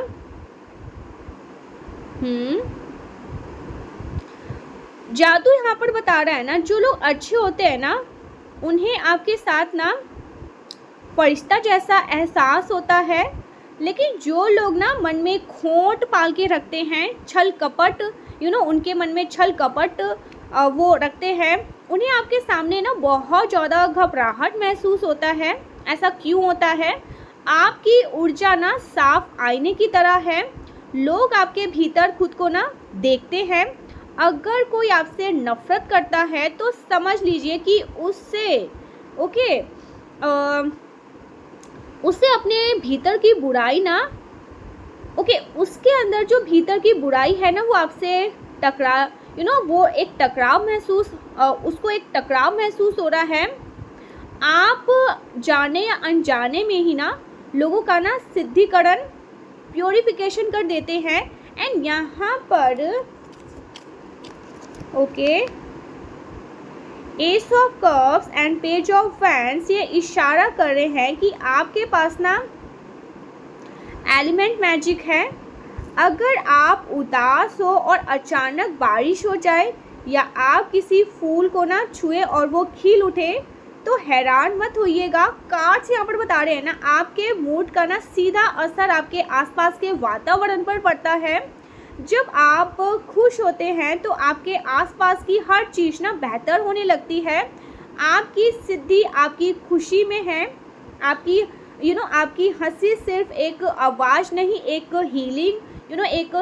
जादू यहाँ पर बता रहा है ना, जो लोग अच्छे होते हैं ना उन्हें आपके साथ ना फरिश्ता जैसा एहसास होता है। लेकिन जो लोग ना मन में खोट पाल के रखते हैं, छल कपट, उनके मन में छल कपट वो रखते हैं, उन्हें आपके सामने ना बहुत ज़्यादा घबराहट महसूस होता है। ऐसा क्यों होता है? आपकी ऊर्जा ना साफ आईने की तरह है। लोग आपके भीतर खुद को ना देखते हैं। अगर कोई आपसे नफरत करता है तो समझ लीजिए कि उससे अपने भीतर की बुराई ना उसके अंदर जो भीतर की बुराई है ना, वो आपसे वो एक टकराव महसूस उसको एक टकराव महसूस हो रहा है। आप जाने या अनजाने में ही ना लोगों का ना सिद्धिकरण, प्योरिफिकेशन कर देते हैं। एंड यहाँ पर S of cups and page of wands ये इशारा कर रहे हैं कि आपके पास ना एलिमेंट मैजिक है। अगर आप उदास हो और अचानक बारिश हो जाए, या आप किसी फूल को ना छुए और वो खिल उठे, तो हैरान मत होइएगा। कार्ड्स यहाँ पर बता रहे हैं ना, आपके मूड का ना सीधा असर आपके आसपास के वातावरण पर पड़ता है। जब आप खुश होते हैं तो आपके आसपास की हर चीज़ ना बेहतर होने लगती है। आपकी सिद्धि आपकी खुशी में है। आपकी हंसी सिर्फ एक आवाज़ नहीं, एक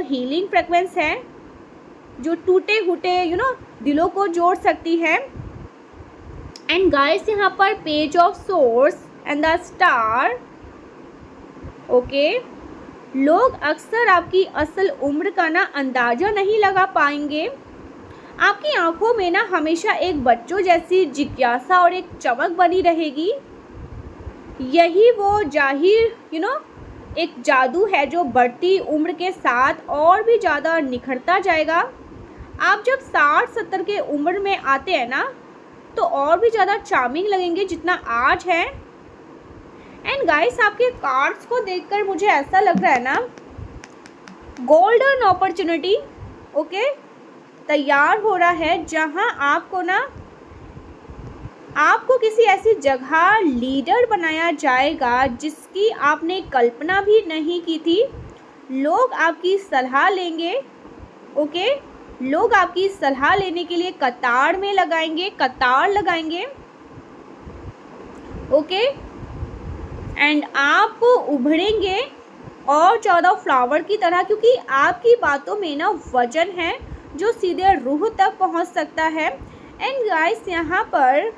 हीलिंग फ्रिक्वेंस है जो टूटे फूटे दिलों को जोड़ सकती है। एंड गाइस, यहाँ पर page of source and the star. लोग अक्सर आपकी असल उम्र का ना अंदाज़ा नहीं लगा पाएंगे। आपकी आंखों में ना हमेशा एक बच्चों जैसी जिज्ञासा और एक चमक बनी रहेगी। यही वो जाहिर एक जादू है जो बढ़ती उम्र के साथ और भी ज़्यादा निखरता जाएगा। आप जब 60-70 के उम्र में आते हैं ना, तो और भी ज़्यादा चार्मिंग लगेंगे जितना आज है। एंड गाइस, आपके कार्ड्स को देखकर मुझे ऐसा लग रहा है ना, गोल्डन अपॉर्चुनिटी तैयार हो रहा है, जहां आपको किसी ऐसी जगह लीडर बनाया जाएगा जिसकी आपने कल्पना भी नहीं की थी। लोग आपकी सलाह लेंगे। लोग आपकी सलाह लेने के लिए कतार लगाएंगे। एंड आप उभरेंगे और 14 फ्लावर की तरह, क्योंकि आपकी बातों में ना वजन है जो सीधे रूह तक पहुंच सकता है। एंड गाइस, यहाँ पर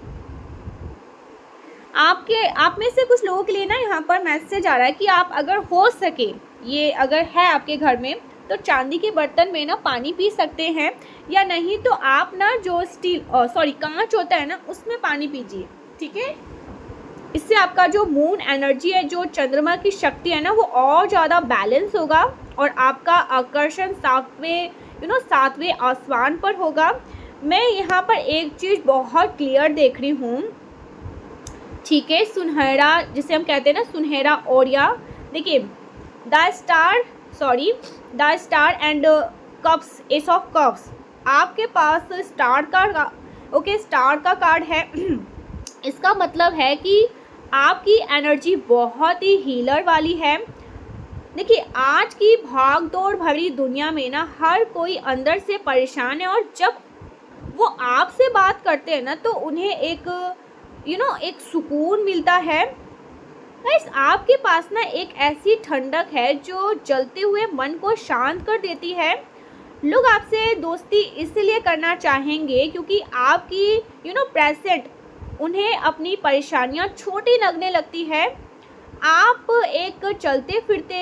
आप में से कुछ लोगों के लिए ना यहाँ पर मैसेज आ रहा है कि आप अगर हो सके, ये अगर है आपके घर में, तो चांदी के बर्तन में ना पानी पी सकते हैं, या नहीं तो आप ना जो कांच होता है ना, उसमें पानी पीजिए। ठीक है, इससे आपका जो मून एनर्जी है, जो चंद्रमा की शक्ति है ना, वो और ज़्यादा बैलेंस होगा और आपका आकर्षण सातवें आसमान पर होगा। मैं यहाँ पर एक चीज़ बहुत क्लियर देख रही हूँ। ठीक है, सुनहरा, जिसे हम कहते हैं ना सुनहरा ओरिया। देखिए, the star and cups, S of cups, आपके पास स्टार का कार्ड है। इसका मतलब है कि आपकी एनर्जी बहुत ही हीलर वाली है। देखिए, आज की भाग दौड़ भरी दुनिया में ना हर कोई अंदर से परेशान है, और जब वो आपसे बात करते हैं ना, तो उन्हें एक सुकून मिलता है। गाइस, आपके पास ना एक ऐसी ठंडक है जो जलते हुए मन को शांत कर देती है। लोग आपसे दोस्ती इसलिए करना चाहेंगे क्योंकि आपकी प्रेजेंट उन्हें अपनी परेशानियां छोटी लगने लगती है। आप एक चलते फिरते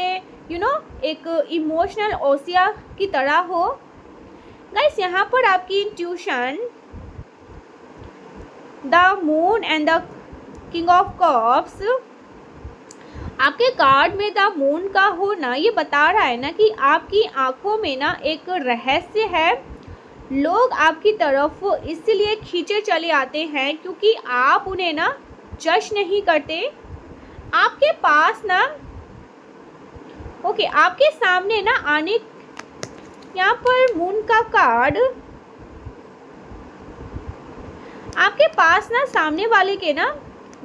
एक इमोशनल ओसिया की तरह हो। गाइस, यहाँ पर आपकी intuition, the moon and the king of cups, आपके कार्ड में द मून का होना ये बता रहा है ना कि आपकी आंखों में ना एक रहस्य है। लोग आपकी तरफ इसलिए खींचे चले आते हैं क्योंकि आप उन्हें ना जज नहीं करते। आपके पास ना आपके सामने ना आने, यहाँ पर मून का कार्ड, आपके पास ना सामने वाले के ना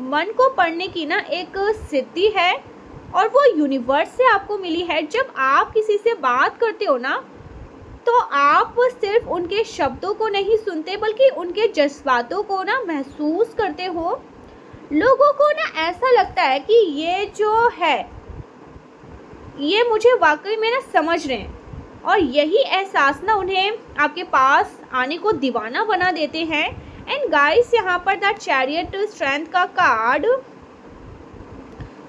मन को पढ़ने की ना एक सिद्धि है और वो यूनिवर्स से आपको मिली है। जब आप किसी से बात करते हो ना, तो आप सिर्फ उनके शब्दों को नहीं सुनते बल्कि उनके जज्बातों को ना महसूस करते हो। लोगों को ना ऐसा लगता है कि ये जो है ये मुझे वाकई में ना समझ रहे हैं, और यही एहसास ना उन्हें आपके पास आने को दीवाना बना देते हैं। एंड गाइस, यहाँ पर द चैरियट स्ट्रेंथ का कार्ड,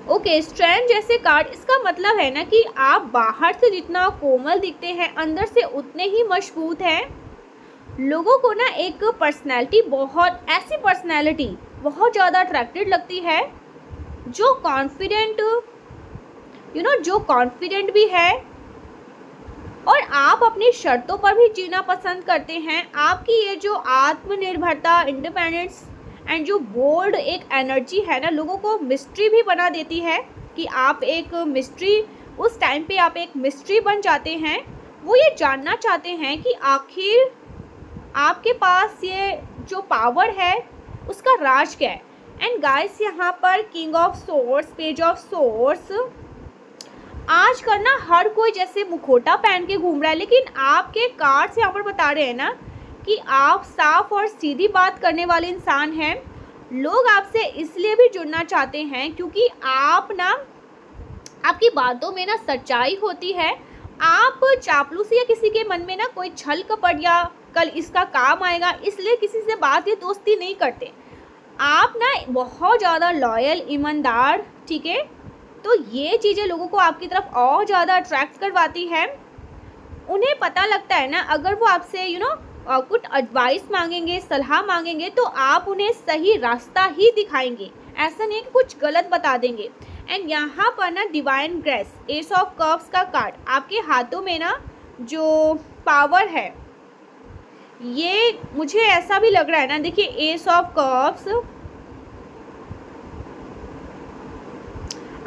ओके, स्ट्रेंथ जैसे कार्ड, इसका मतलब है ना कि आप बाहर से जितना कोमल दिखते हैं अंदर से उतने ही मजबूत हैं। लोगों को ना एक पर्सनैलिटी, ऐसी पर्सनैलिटी बहुत ज़्यादा अट्रैक्टेड लगती है जो कॉन्फिडेंट जो कॉन्फिडेंट भी है, और आप अपनी शर्तों पर भी जीना पसंद करते हैं। आपकी ये जो आत्मनिर्भरता, इंडिपेंडेंस एंड जो बोल्ड एक एनर्जी है ना, लोगों को मिस्ट्री भी बना देती है कि आप एक मिस्ट्री, उस टाइम पे आप एक मिस्ट्री बन जाते हैं। वो ये जानना चाहते हैं कि आखिर आपके पास ये जो पावर है उसका राज क्या है। एंड गाइस, यहाँ पर king of swords, page of swords, आज कल ना हर कोई जैसे मुखौटा पहन के घूम रहा है, लेकिन आपके कार्ड्स यहाँ पर बता रहे हैं ना कि आप साफ और सीधी बात करने वाले इंसान हैं। लोग आपसे इसलिए भी जुड़ना चाहते हैं क्योंकि आपकी बातों में ना सच्चाई होती है। आप चापलूसी या किसी के मन में ना कोई छल कपट या कल इसका काम आएगा इसलिए किसी से बात या दोस्ती नहीं करते। आप ना बहुत ज़्यादा लॉयल, ईमानदार, ठीक है, तो ये चीज़ें लोगों को आपकी तरफ और ज़्यादा अट्रैक्ट करवाती है। उन्हें पता लगता है ना, अगर वो आपसे कुछ एडवाइस मांगेंगे, सलाह मांगेंगे, तो आप उन्हें सही रास्ता ही दिखाएंगे, ऐसा नहीं कि कुछ गलत बता देंगे। एंड यहाँ पर ना divine grace, S of cups का कार्ड, आपके हाथों में ना जो पावर है, ये मुझे ऐसा भी लग रहा है ना, देखिए एस ऑफ कप्स,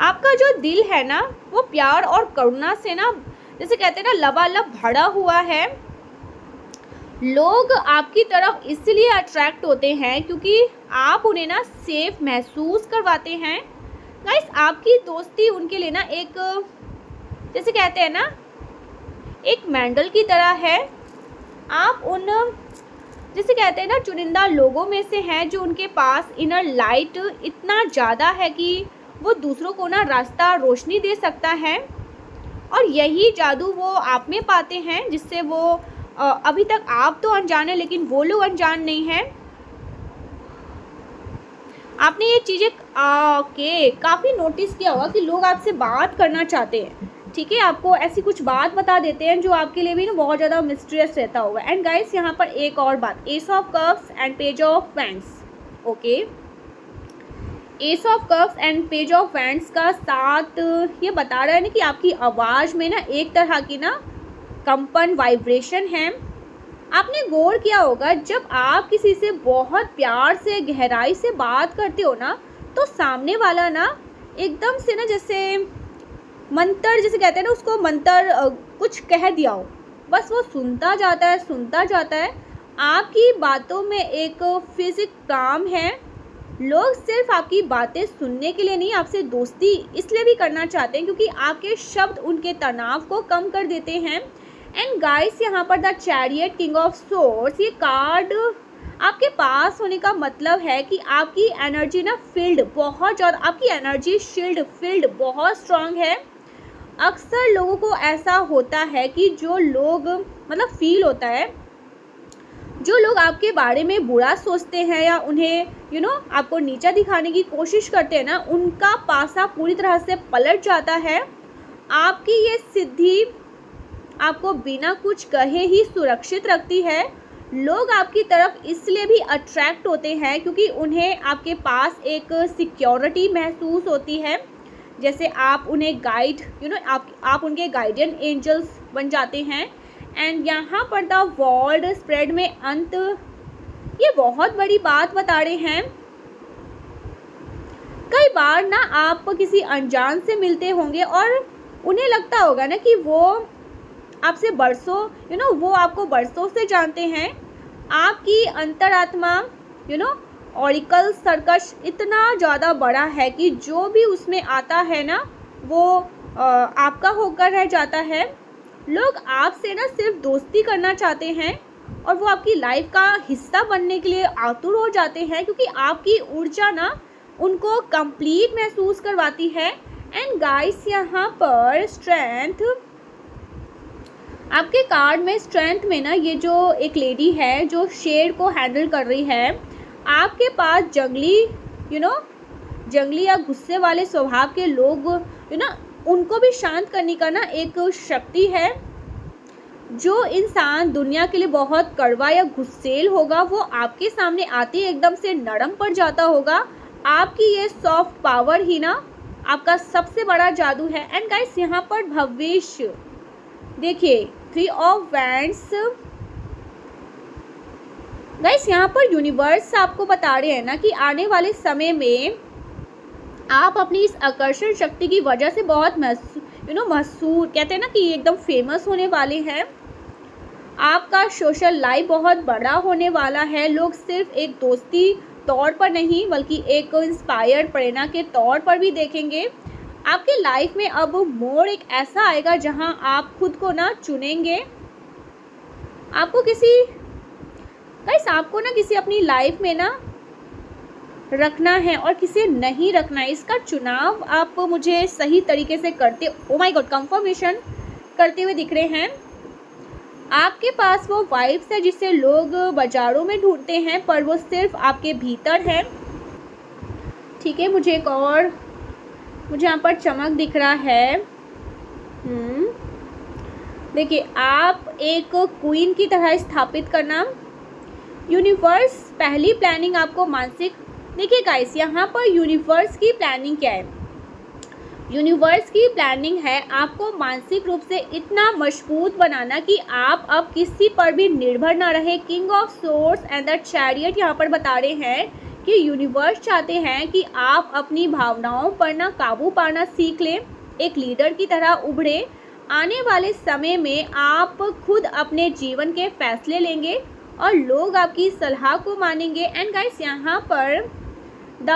आपका जो दिल है ना वो प्यार और करुणा से ना, जैसे कहते हैं ना, लबालब भरा हुआ है। लोग आपकी तरफ इसलिए अट्रैक्ट होते हैं क्योंकि आप उन्हें ना सेफ महसूस करवाते हैं। गाइस, आपकी दोस्ती उनके लिए ना एक, जैसे कहते हैं ना, एक मेंडल की तरह है। आप उन, जैसे कहते हैं ना, चुनिंदा लोगों में से हैं जो उनके पास इनर लाइट इतना ज़्यादा है कि वो दूसरों को ना रास्ता, रोशनी दे सकता है, और यही जादू वो आप में पाते हैं, जिससे वो अभी तक आप तो अनजान है लेकिन वो लोग अनजान नहीं हैं। आपने ये चीज़ें काफ़ी नोटिस किया होगा कि लोग आपसे बात करना चाहते हैं, ठीक है, आपको ऐसी कुछ बात बता देते हैं जो आपके लिए भी ना बहुत ज़्यादा मिस्टीरियस रहता होगा। एंड गाइस, यहाँ पर एक और बात, S of cups and page of wands, okay, S of cups and page of wands का साथ ये बता रहा है ना कि आपकी आवाज़ में ना एक तरह की ना कंपन, वाइब्रेशन है। आपने गौर किया होगा, जब आप किसी से बहुत प्यार से, गहराई से बात करते हो ना, तो सामने वाला ना एकदम से ना, जैसे मंत्र, जैसे कहते हैं ना, उसको मंत्र कुछ कह दिया हो, बस वो सुनता जाता है, सुनता जाता है। आपकी बातों में एक फिजिक काम है। लोग सिर्फ आपकी बातें सुनने के लिए नहीं, आपसे दोस्ती इसलिए भी करना चाहते हैं क्योंकि आपके शब्द उनके तनाव को कम कर देते हैं। एंड गाइस, यहाँ पर the chariot, king of swords, ये कार्ड आपके पास होने का मतलब है कि आपकी एनर्जी ना फील्ड बहुत ज़्यादा, आपकी एनर्जी फील्ड बहुत स्ट्रांग है। अक्सर लोगों को ऐसा होता है कि जो लोग, मतलब फील होता है, जो लोग आपके बारे में बुरा सोचते हैं या उन्हें आपको नीचा दिखाने की कोशिश करते हैं ना, उनका पासा पूरी तरह से पलट जाता है। आपकी ये सिद्धि आपको बिना कुछ कहे ही सुरक्षित रखती है। लोग आपकी तरफ इसलिए भी अट्रैक्ट होते हैं क्योंकि उन्हें आपके पास एक सिक्योरिटी महसूस होती है, जैसे आप उन्हें गाइड, आप उनके गाइडियन एंजल्स बन जाते हैं। एंड यहाँ पर द वर्ल्ड स्प्रेड में अंत, ये बहुत बड़ी बात बता रहे हैं। कई बार ना आप किसी अनजान से मिलते होंगे और उन्हें लगता होगा ना कि वो आपसे बरसों वो आपको बरसों से जानते हैं। आपकी अंतरात्मा ऑरिकल सर्कस इतना ज़्यादा बड़ा है कि जो भी उसमें आता है ना वो आपका होकर रह जाता है। लोग आपसे ना सिर्फ दोस्ती करना चाहते हैं और वो आपकी लाइफ का हिस्सा बनने के लिए आतुर हो जाते हैं, क्योंकि आपकी ऊर्जा ना उनको कंप्लीट महसूस करवाती है। एंड गाइस यहाँ पर स्ट्रेंथ, आपके कार्ड में स्ट्रेंथ में ना ये जो एक लेडी है जो शेर को हैंडल कर रही है, आपके पास जंगली या गुस्से वाले स्वभाव के लोग उनको भी शांत करने का ना एक शक्ति है। जो इंसान दुनिया के लिए बहुत कड़वा या गुस्सेल होगा वो आपके सामने आते ही एकदम से नरम पड़ जाता होगा। आपकी ये सॉफ्ट पावर ही ना आपका सबसे बड़ा जादू है। एंड गाइस यहाँ पर भविष्य देखिए, 3 ऑफ वैंड्स। गाइस यहाँ पर यूनिवर्स आपको बता रहे हैं ना कि आने वाले समय में आप अपनी इस आकर्षण शक्ति की वजह से बहुत मशहूर, कहते हैं ना कि एकदम फेमस होने वाले हैं। आपका सोशल लाइफ बहुत बड़ा होने वाला है। लोग सिर्फ एक दोस्ती तौर पर नहीं बल्कि एक इंस्पायर्ड प्रेरणा के तौर पर भी देखेंगे। आपके लाइफ में अब मोड़ एक ऐसा आएगा जहां आप खुद को ना चुनेंगे। आपको ना किसी अपनी लाइफ में ना रखना है और किसे नहीं रखना है, इसका चुनाव आप मुझे सही तरीके से करते, ओ माय गॉड, कंफर्मेशन करते हुए दिख रहे हैं। आपके पास वो वाइब्स है जिसे लोग बाजारों में ढूंढते हैं पर वो सिर्फ आपके भीतर है। ठीक है, मुझे यहाँ पर चमक दिख रहा है। देखिए, आप एक क्वीन की तरह स्थापित करना। यूनिवर्स पहली प्लानिंग आपको मानसिक, देखिए गाइस यहाँ पर यूनिवर्स की प्लानिंग क्या है। यूनिवर्स की प्लानिंग है आपको मानसिक रूप से इतना मजबूत बनाना कि आप अब किसी पर भी निर्भर ना रहे। King of swords and the chariot यहाँ पर बता रहे हैं कि यूनिवर्स चाहते हैं कि आप अपनी भावनाओं पर ना काबू पाना सीख लें, एक लीडर की तरह उभरे। आने वाले समय में आप खुद अपने जीवन के फैसले लेंगे और लोग आपकी सलाह को मानेंगे। एंड गाइस यहाँ पर द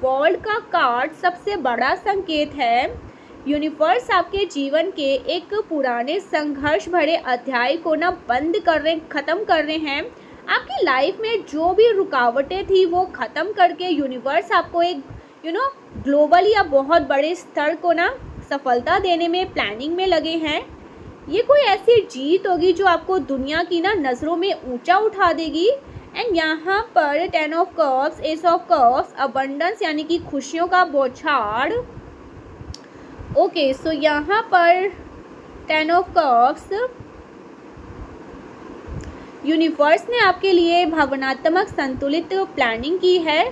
वर्ल्ड का कार्ड सबसे बड़ा संकेत है। यूनिवर्स आपके जीवन के एक पुराने संघर्ष भरे अध्याय को ना ख़त्म कर रहे हैं। आपकी लाइफ में जो भी रुकावटें थी वो ख़त्म करके यूनिवर्स आपको एक ग्लोबल या बहुत बड़े स्तर को ना सफलता देने में प्लानिंग में लगे हैं। ये कोई ऐसी जीत होगी जो आपको दुनिया की ना नज़रों में ऊंचा उठा देगी। एंड यहाँ पर 10 of cups, S of cups, abundance यानी कि खुशियों का बौछार। ओके, सो यहाँ पर 10 ऑफ कप्स, यूनिवर्स ने आपके लिए भावनात्मक संतुलित प्लानिंग की है।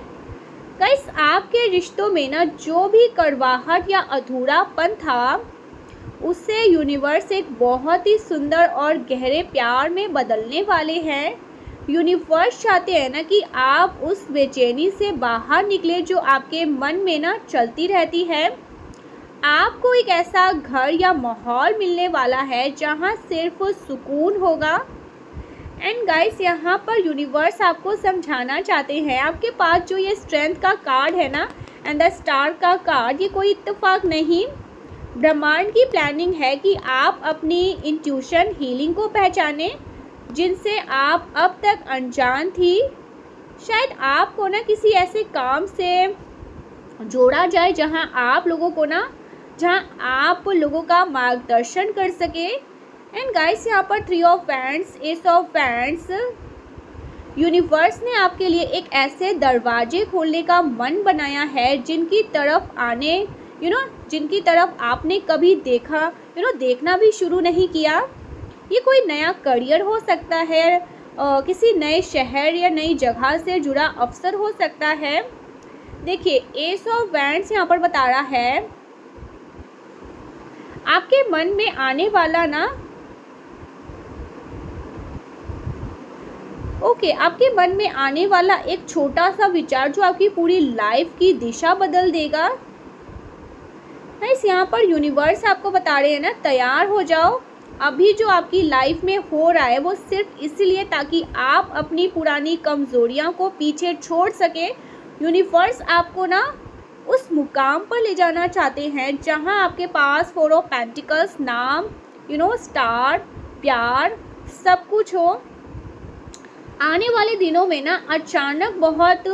गाइस, आपके रिश्तों में ना जो भी कड़वाहट या अधूरापन था उससे यूनिवर्स एक बहुत ही सुंदर और गहरे प्यार में बदलने वाले हैं। यूनिवर्स चाहते हैं ना कि आप उस बेचैनी से बाहर निकले जो आपके मन में ना चलती रहती है। आपको एक ऐसा घर या माहौल मिलने वाला है जहां सिर्फ सुकून होगा। एंड गाइस, यहाँ पर यूनिवर्स आपको समझाना चाहते हैं, आपके पास जो ये स्ट्रेंथ का कार्ड है ना एंड द स्टार का कार्ड, ये कोई इत्तेफाक नहीं, ब्रह्मांड की प्लानिंग है कि आप अपनी इंट्यूशन हीलिंग को पहचानें जिनसे आप अब तक अनजान थी। शायद आपको ना किसी ऐसे काम से जोड़ा जाए जहां आप लोगों का मार्गदर्शन कर सके। एंड गाइस, यहाँ पर 3 of wands, S of wands, universe ने आपके लिए एक ऐसे दरवाजे खोलने का मन बनाया है जिनकी तरफ आपने कभी देखना भी शुरू नहीं किया। ये कोई नया करियर हो सकता है, किसी नए शहर या नई जगह से जुड़ा अवसर हो सकता है। देखिए, एस ऑफ वैंड्स यहाँ पर बता रहा है आपके मन में आने वाला ना आपके मन में आने वाला एक छोटा सा विचार जो आपकी पूरी लाइफ की दिशा बदल देगा। यहाँ पर यूनिवर्स आपको बता रहे हैं ना, तैयार हो जाओ, अभी जो आपकी लाइफ में हो रहा है वो सिर्फ इसलिए ताकि आप अपनी पुरानी कमज़ोरियाँ को पीछे छोड़ सके। यूनिवर्स आपको ना उस मुकाम पर ले जाना चाहते हैं जहां आपके पास 4 ऑफ पेंटिकल्स, नाम, स्टार, प्यार, सब कुछ हो। आने वाले दिनों में ना अचानक बहुत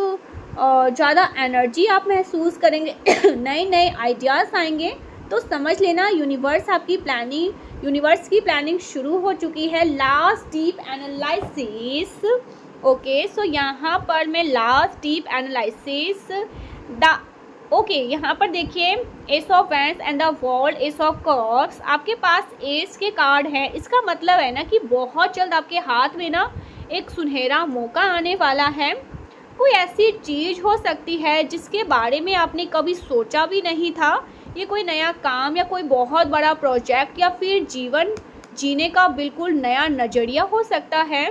ज़्यादा एनर्जी आप महसूस करेंगे नए नए आइडियाज़ आएंगे। तो समझ लेना यूनिवर्स की प्लानिंग शुरू हो चुकी है। Last deep analysis. ओके, सो यहाँ पर मैं लास्ट डीप एनालिसिस यहाँ पर देखिए S of wands and the world, S of cups. आपके पास एस के कार्ड है। इसका मतलब है ना कि बहुत जल्द आपके हाथ में ना एक सुनहरा मौका आने वाला है। कोई ऐसी चीज़ हो सकती है जिसके बारे में आपने कभी सोचा भी नहीं था। ये कोई नया काम या कोई बहुत बड़ा प्रोजेक्ट या फिर जीवन जीने का बिल्कुल नया नज़रिया हो सकता है।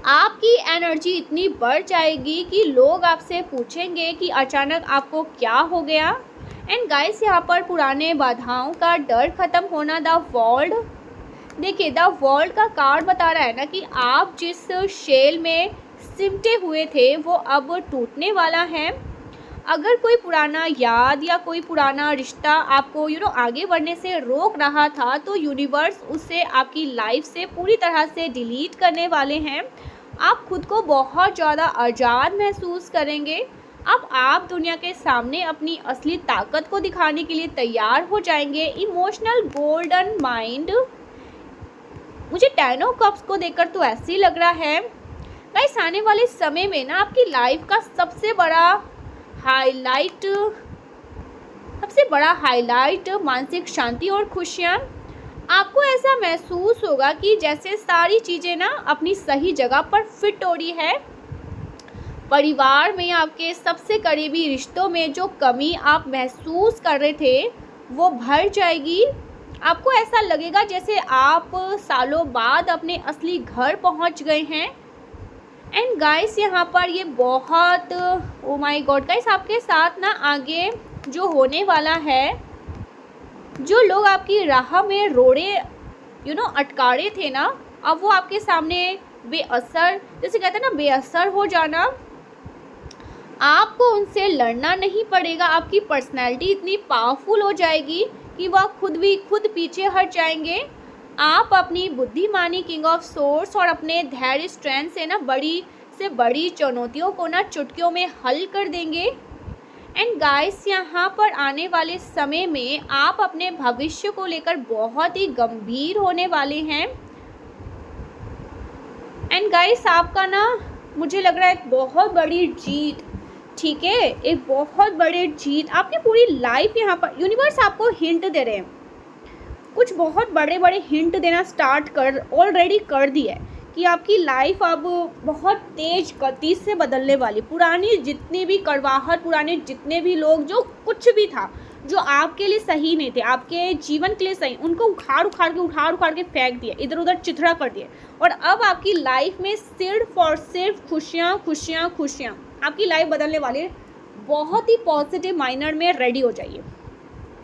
आपकी एनर्जी इतनी बढ़ जाएगी कि लोग आपसे पूछेंगे कि अचानक आपको क्या हो गया। एंड गाइस, यहाँ पर पुराने बाधाओं का डर खत्म होना। द वर्ल्ड, देखिए द वर्ल्ड का कार्ड बता रहा है ना कि आप जिस शेल में सिमटे हुए थे वो अब टूटने वाला है। अगर कोई पुराना याद या कोई पुराना रिश्ता आपको आगे बढ़ने से रोक रहा था तो यूनिवर्स उसे आपकी लाइफ से पूरी तरह से डिलीट करने वाले हैं। आप खुद को बहुत ज़्यादा आज़ाद महसूस करेंगे। अब आप दुनिया के सामने अपनी असली ताकत को दिखाने के लिए तैयार हो जाएंगे। इमोशनल गोल्डन माइंड, मुझे 10 ऑफ कप्स को देखकर तो ऐसे ही लग रहा है गाइस आने वाले समय में ना आपकी लाइफ का सबसे बड़ा हाईलाइट मानसिक शांति और खुशियाँ। आपको ऐसा महसूस होगा कि जैसे सारी चीज़ें ना अपनी सही जगह पर फिट हो रही है। परिवार में आपके सबसे करीबी रिश्तों में जो कमी आप महसूस कर रहे थे वो भर जाएगी। आपको ऐसा लगेगा जैसे आप सालों बाद अपने असली घर पहुंच गए हैं। एंड गाइस, यहाँ पर ये बहुत ओ माय गॉड गाइस, आपके साथ ना आगे जो होने वाला है, जो लोग आपकी राह में रोड़े अटकारे थे ना, अब वो आपके सामने बेअसर, जैसे कहते हैं ना बेअसर हो जाना। आपको उनसे लड़ना नहीं पड़ेगा। आपकी पर्सनैलिटी इतनी पावरफुल हो जाएगी कि वह खुद पीछे हट जाएंगे। आप अपनी बुद्धिमानी, किंग ऑफ सोर्स और अपने धैर्य, स्ट्रेंथ से ना बड़ी चुनौतियों को ना चुटकियों में हल कर देंगे। एंड गाइस, यहाँ पर आने वाले समय में आप अपने भविष्य को लेकर बहुत ही गंभीर होने वाले हैं। एंड गाइस, आपका ना मुझे लग रहा है एक बहुत बड़ी जीत, ठीक है, एक बहुत बड़ी जीत। आपकी पूरी लाइफ यहाँ पर यूनिवर्स आपको हिंट दे रहे हैं, कुछ बहुत बड़े बड़े हिंट देना ऑलरेडी कर दिया है कि आपकी लाइफ अब बहुत तेज गति से बदलने वाली। पुरानी जितनी भी कड़वाहट, पुराने जितने भी लोग, जो कुछ भी था जो आपके लिए सही नहीं थे, आपके जीवन के लिए सही, उनको उखाड़ के फेंक दिए, इधर उधर चिथड़ा कर दिए। और अब आपकी लाइफ में सिर्फ और सिर्फ खुशियाँ खुशियाँ खुशियाँ। आपकी लाइफ बदलने वाली है। बहुत ही पॉजिटिव माइनर में रेडी हो जाइए।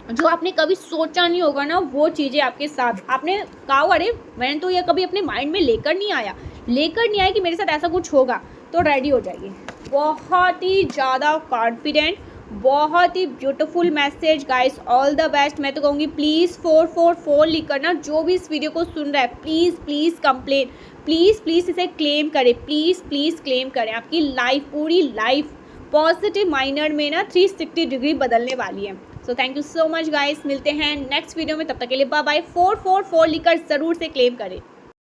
जो आपने कभी सोचा नहीं होगा ना वो चीज़ें आपके साथ, आपने कहा अरे मैंने तो ये कभी अपने माइंड में लेकर नहीं आया कि मेरे साथ ऐसा कुछ होगा, तो रेडी हो जाइए। बहुत ही ज़्यादा कॉन्फिडेंट, बहुत ही beautiful message guys, all the best. मैं तो कहूँगी प्लीज़ 444 लिख कर ना जो भी इस वीडियो को सुन रहा है प्लीज़ कंप्लेन, प्लीज़ इसे क्लेम करें, प्लीज़ क्लेम करें। आपकी लाइफ, पूरी लाइफ पॉजिटिव माइनर में ना 360 डिग्री बदलने वाली है। So thank you so much guys, मिलते हैं नेक्स्ट वीडियो में, तब तक के लिए बाय बाय। 444 लिखकर ज़रूर से क्लेम करें।